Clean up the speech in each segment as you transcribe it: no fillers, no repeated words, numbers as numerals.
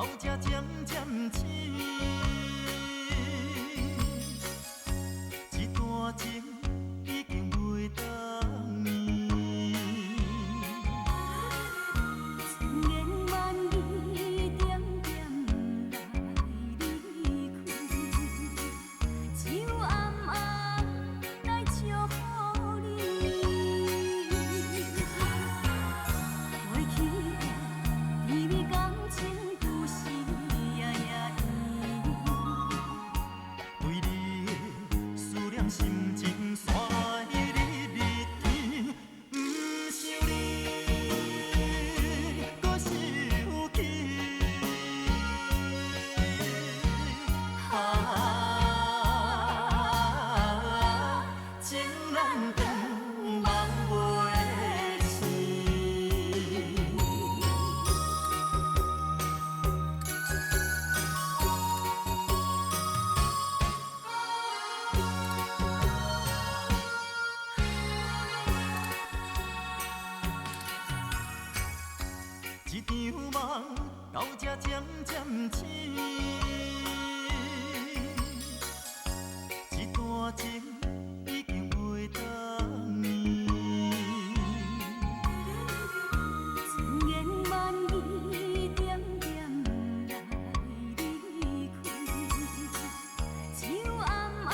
到这渐渐醒，一段情已经袂当眠。千言万语点点来离开，只有暗暗来祝福你。过去的甜蜜感情故事夜夜甜，对你的思念心情山日日甜，不想你，搁想起。情难断，梦袂醒。一场梦到这渐渐醒，一段情已经袂当眠。千言万语点点来离开，只有暗暗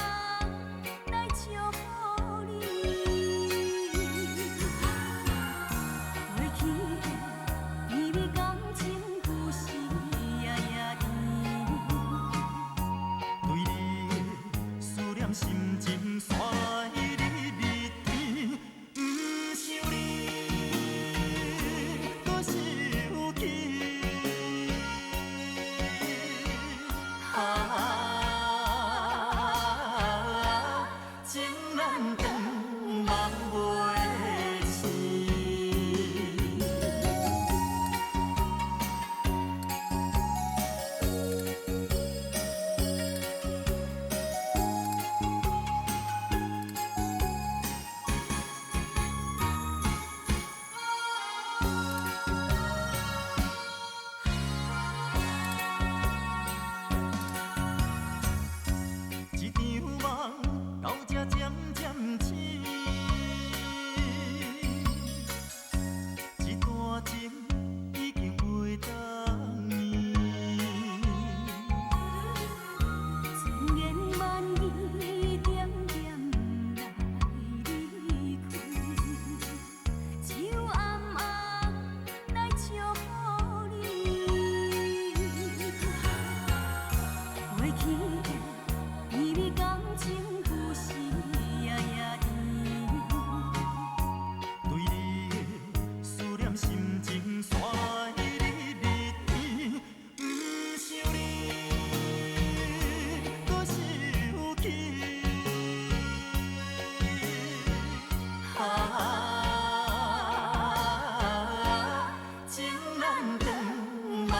来祝福你。过去的甜蜜感情故事夜夜甜，对你的思念心情山日日甜，不想你，搁想起。情难断，梦袂醒。一场梦到这渐渐醒，一段情已经袂当眠。千言万语点点来离开，只有暗暗来祝福你。过去的甜蜜感情故事夜夜甜，对你的思念心情山日日甜，不想你，搁想起。情难断，梦